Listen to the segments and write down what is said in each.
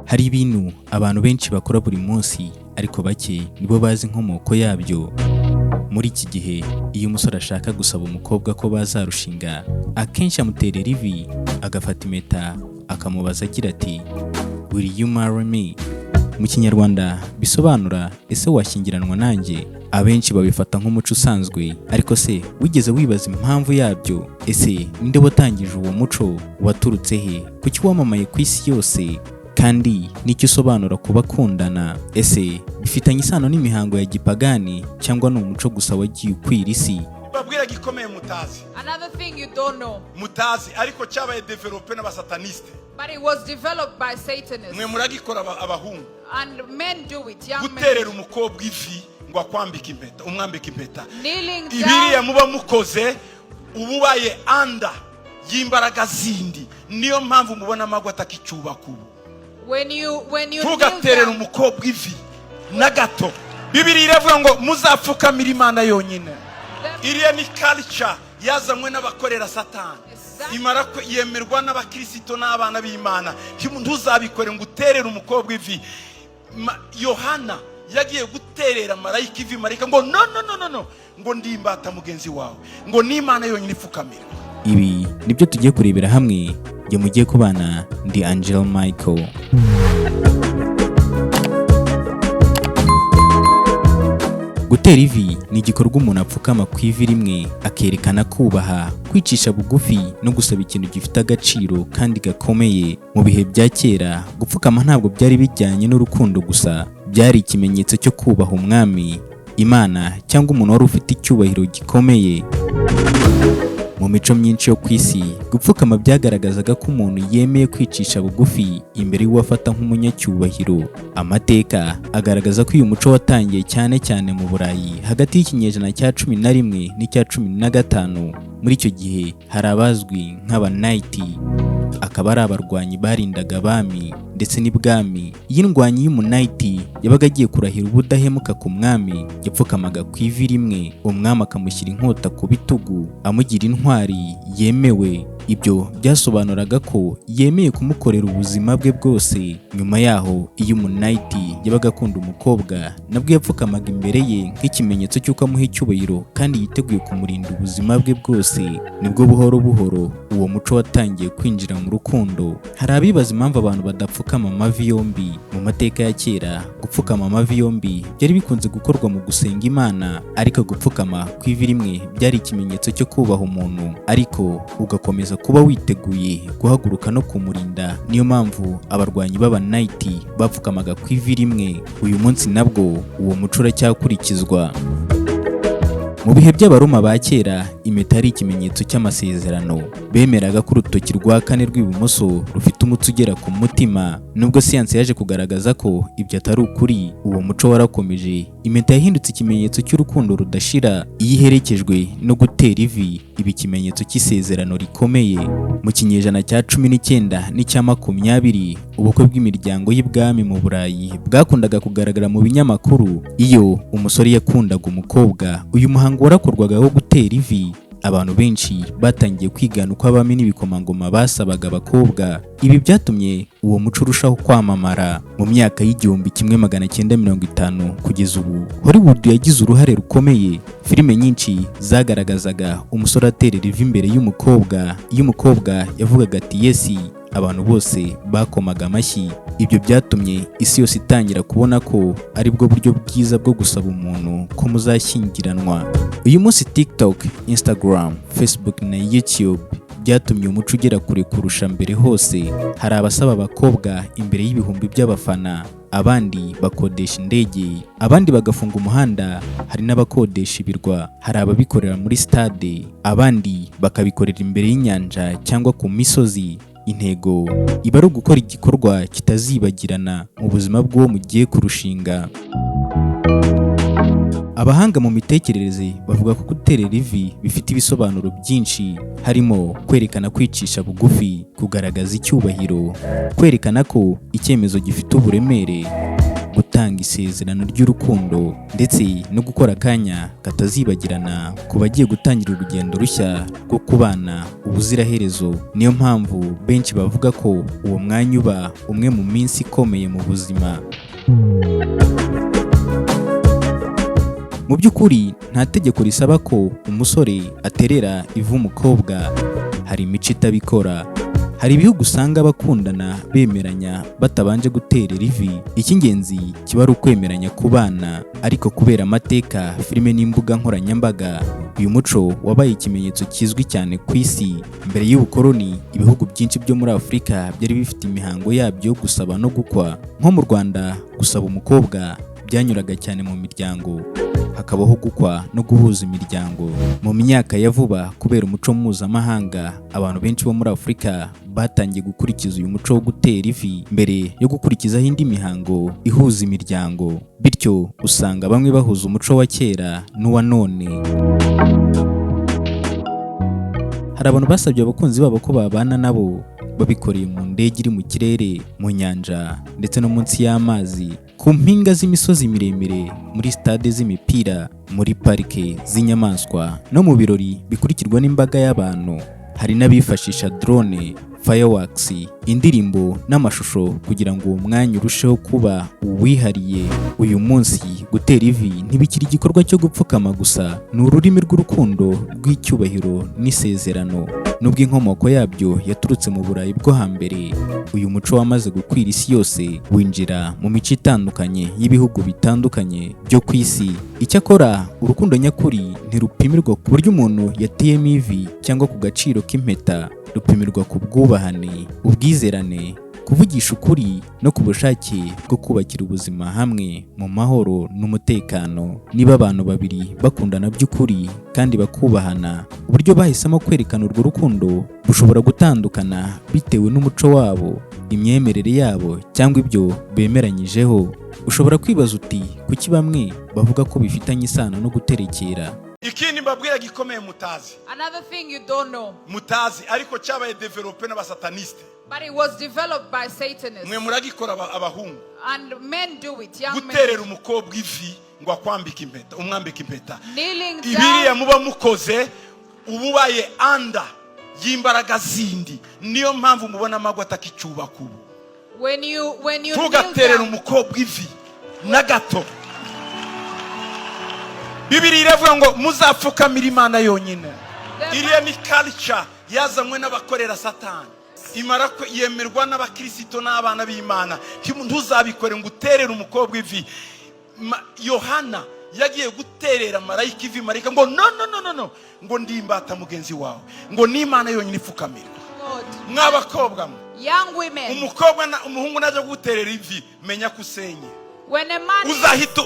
Hari ibintu abantu benshi bakora buri munsi ariko bake nibo bazi inkomoko yabyo. Muri iki gihe iyo umusore ashaka gusaba umukobwa ko bazarushinga, akenshi amuterera ivi agafata impeta akamubaza agira ati "Will you marry me?" Mu Kinyarwanda bisobanura ese washyingiranwa nanjye. Abenshi babifata nk'umuco usanzwe, ariko se wigeze wibaza impamvu yabyo? Ese ninde watangije uwo muco? Waturutse he? Kuki wamamaye ku isi yose? Kandi nicyo usobanura kuba bakundana? Ese bifitanye isano n'imihango ya gipagani cyangwa ni umuco gusa wagiye ukwira isi? babwira gikomeye mutazi. Another thing you don't know. Mutazi ariko cyabaye develope n'abasataniste. But it was developed by Satanists. Mwe muragikora abahungu. And men do it, young men. Guterera umukobwa ivi ngo akwambika impeta, umwambika impeta. Kneeling down. Ibiriya muba mukoze ububaye anda y'imbaraga zindi. Niyo mpamvu mubona amagwa atakicyubaka ubu. When you Tugaterera umukobwa ivi na gato. Bibiri iravuga ngo muzapfukamira Imana yonyine. Iriya ni culture yazanywe n'abakorera Satani. Imara ko yemerwa n'abakristo n'abana b'Imana. Ntuzabikore ngo uterere umukobwa ivi. Yohana yagiye guterera marayika ivi, marayika ngo no ngo ndimbata mugenzi wawe, ngo ni Imana yonyine ipfukamira. Ibi nibyo tugiye kurebera hamwe. Jye mugiye kubana ndi Angel Michael. Gutera ivi ni igikorwa umuntu apfukama ku ivi rimwe akerekana kubaha, kwicisha bugufi no gusaba ikintu gifite agaciro kandi gakomeye. Mu bihe bya kera gupfukama ntabwo byari bijyanye n'urukundo gusa, byari ikimenyetso cyo kubaha umwami, Imana cyangwa umuntu wari ufite icyubahiro gikomeye. Mu mico myinshi yo ku isi, gupfukama byagaragazaga ko umuntu yemeye kwicisha bugufi imbere y'uwafata nk'umunyacyubahiro. Amateka agaragaza ko uyu muco watangiye cyane cyane mu Burayi hagati y'ikinyejana cya 11 n'icya 15. Muri icyo gihe hari abazwi nk'abanayiti, akaba ari abarwanyi barindaga abami ndetse n'ibwami. Iyi ndwanyi y'umunayiti yabaga agiye kurahira ubudahemuka ku mwami, yapfukamaga ku ivi rimwe, umwami akamushyira inkota ku bitugu amugira intwari yemewe. Ibyo byasobanuraga ko yemeye kumukorera ubuzima bwe bwose. Nyuma yaho iyo umunayiti yabaga akunda umukobwa, nabwo yapfukamaga imbere ye nk'ikimenyetso cy'uko amuha icyubahiro kandi yiteguye kumurinda ubuzima bwe bwose. Nibwo buhoro buhoro uwo muco watangiye kwinjira mu rukundo. Hari abibaza impamvu abantu badapfukama amavi yombi. Mu mateka ya kera gupfukama amavi yombi byari bikunze gukorwa mu gusenga Imana, ariko gupfukama ku ivi rimwe byari ikimenyetso cyo kubaha umuntu, ariko ugakomeza kuba witeguye guhaguruka no kumurinda. Niyo mpamvu abarwanyi b'abanayiti bapfukamaga ku ivi rimwe. Uyu munsi nabwo uwo muco uracyakurikizwa. Mu bihe by'Abaroma ba kera, impeta ari ikimenyetso cy'amasezerano. Bemeraga ko urutoki rwa kane rw'ibumoso rufite umutsi ugera ku mutima. Nubwo siyansi yaje kugaragaza ko ibyo atari ukuri, uwo muco warakomeje. Impeta yahindutse ikimenyetso cy'urukundo rudashira iyo iherekejwe no gutera ivi, ibi ikimenyetso cy'isezerano rikomeye. Mu kinyejana cya 19 n'icya 20, ubukwe bw'imiryango y'ibwami mu Burayi bwakundaga kugaragara mu binyamakuru. Iyo umusore yakundaga umukobwa, uyu muhango warakorwaga wo gutera ivi. Abantu benshi batangiye kwigana uko abami n'ibikomangoma basabaga abakobwa. Ibi byatumye uwo muco urushaho kwamamara. Mu myaka y'1950 kugeza ubu, Hollywood yagize uruhare rukomeye. Filime nyinshi zagaragazaga umusore aterera ivi imbere y'umukobwa. Iyo umukobwa yavugaga ati yesi, abantu bose bakomaga amashyi. Ibyo byatumye isi yose itangira kubona ko ari bwo buryo bwiza bwo gusaba umuntu ko muzashyingiranwa. Uyu munsi TikTok, Instagram, Facebook na YouTube byatumye umuco ugera kure kurusha mbere hose. Hari abasaba abakobwa imbere y'ibihumbi by'abafana, abandi bakodesha indege, abandi bagafunga umuhanda, hari n'abakodesha ibirwa, hari ababikorera muri stade, abandi bakabikorera imbere y'inyanja cyangwa ku misozi. Intego iba ari ugukora igikorwa kitazibagirana mu buzima bw'uwo mugiye kurushinga. Abahanga mu mitekerereze bavuga ko guterera ivi bifite ibisobanuro byinshi, harimo kwerekana kwicisha bugufi, kugaragaza icyubahiro, kwerekana ko icyemezo gifite uburemere, gutanga gutanga isezerano ry'urukundo ndetse no gukora akanya katazibagirana ku bagiye gutangira urugendo rushya rwo kubana ubuziraherezo. Niyo mpamvu benshi bavuga ko uwo mwanya uba umwe mu minsi ikomeye mu buzima. Mu by'ukuri nta tegeko risaba ko umusore aterera ivu umukobwa, hari imico itabikora. Hari ibihugu usanga abakundana bemeranya batabanje guterera ivi. Icy'ingenzi kiba ari ukwemeranya kubana, ariko kubera amateka, filime n'imbuga nkoranyambaga, uyu muco wabaye ikimenyetso kizwi cyane ku isi. Mbere y'ubukoloni, ibihugu byinshi byo muri Afurika byari bifite imihango yabyo yo gusaba no gukwa. Nko mu Rwanda, gusaba umukobwa byanyuraga cyane mu miryango, hakabaho gukwa no guhuza imiryango. Mu myaka ya vuba, kubera umuco mpuzamahanga, abantu benshi bo muri Afurika batangiye gukurikiza uyu muco wo gutera ivi mbere yo gukurikizaho indi mihango ihuza imiryango. Bityo usanga bamwe bahuza umuco wa kera n'uwa none. Hari abantu basabye abakunzi babo ko babana nabo, babikoreye mu ndege iri mu kirere, mu nyanja ndetse no munsi y'amazi, ku mpinga z'imisozi miremire, muri stade z'imipira, muri parike z'inyamaswa no mu birori bikurikirwa n'imbaga y'abantu. Hari n'abifashisha drone, fireworks, indirimbo n'amashusho kugira ngo uwo mwanya urusheho kuba uwihariye. Uyu munsi gutera ivi ntibikiri igikorwa cyo gupfukama gusa, ni ururimi rw'urukundo, rw'icyubahiro n'isezerano. Nubwo inkomoko yabyo yaturutse mu Burayi bwo hambere, uyu muco wamaze gukwira isi yose, winjira mu mico itandukanye y'ibihugu bitandukanye byo ku isi. Icyakora urukundo nyakuri ntirupimirwa ku buryo umuntu yateyemo ivi cyangwa ku gaciro k'impeta, rupimirwa ku bwubahane, ubwizerane, kuvugisha ukuri no ku bushake bwo kubakira ubuzima hamwe mu mahoro n'umutekano. Niba abantu babiri bakundana by'ukuri kandi bakubahana, uburyo bahisemo kwerekana urwo rukundo bushobora gutandukana bitewe n'umuco wabo, imyemerere yabo cyangwa ibyo bemeranyijeho. Ushobora kwibaza uti, kuki bamwe bavuga ko bifitanye isano no guterekera? Ikindi mbabwira gikomeye mutazi. Another thing you don't know. Mutazi ariko cyabaye develope n'abasataniste. But it was developed by Satanists. Mwe muragikora abahungu. And men do it, young men. Guterera umukobwa ivi ngo akwambike impeta, umwambike impeta. Kneeling down. Ibiriya muba mukoze ububaye anda y'imbaraga zindi. Niyo mpamvu mubona amagwa atakicyubaka ubu. When you tugaterera umukobwa ivi na gato. Bibiri iravuga ngo muzapfukamira Imana yonyine. Iriya ni culture yazanywe n'abakorera Satani. Imara yemerwa n'abakristo n'abana b'Imana. Ntuzabikore ngo uterere umukobwa ivi. Yohana yagiye guterera marayika ivi, marayika ngo no ngo ndimbata mugenzi wawe, ngo n'Imana yonyine ipfukamirwa. Mw'abakobwa mwe, young women, umukobwa na umuhungu naje guterera ivi, menya kusenye. When a man uzahita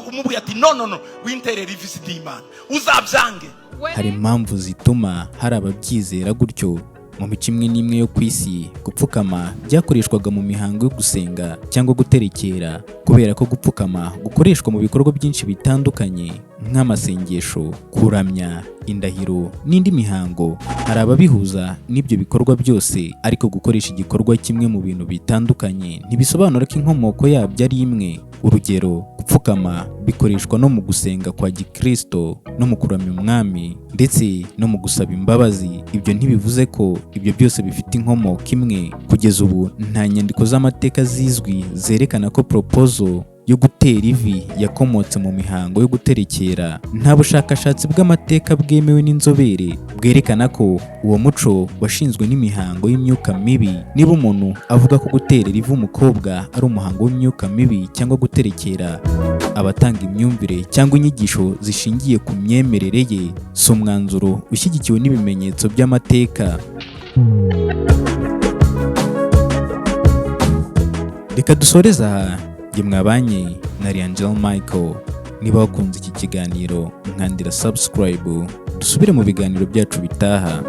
umubwira ati no winterera ivi si Imana, uzabyange. Hari impamvu zituma hari ababyizera gutyo. Mu mico imwe n'imwe yo ku isi, gupfukama byakoreshwaga mu mihango yo gusenga cyangwa guterekera, kubera ko gupfukama gukoreshwa mu bikorwa byinshi bitandukanye nk'amasengesho, kuramya, indahiro n'indi mihango. Hari ababihuza n'ibyo bikorwa byose, ariko gukoresha igikorwa kimwe mu bintu bitandukanye ntibisobanura ko inkomoko yabyo ari imwe. Urugero, gupfukama bikoreshwa no mu gusenga kwa Gikristo, no mu kuramya umwami, ndetse no mu gusaba imbabazi. Ibyo ntibivuze ko ibyo byose bifite inkomoko imwe. Kugeza ubu nta nyandiko z'amateka zizwi zerekana ko proposal yo gutera ivi yakomotse mu mihango yo guterekera. Nta bushakashatsi bw'amateka bwemewe n'inzobere bwerekana ko uwo muco washinzwe n'imihango y'imyuka mibi. Niba umuntu avuga ko guterera ivi umukobwa ari umuhango w'imyuka mibi cyangwa guterekera, abatanga imyumvire cyangwa inyigisho zishingiye ku myemerere ye, si umwanzuro ushyigikiwe n'ibimenyetso by'amateka. Reka dusoreze aha. Mwabanye na Angel Michael. Niba wakunze iki kiganiro, nkandira subscribe, dusubire mu biganiro byacu bitaha.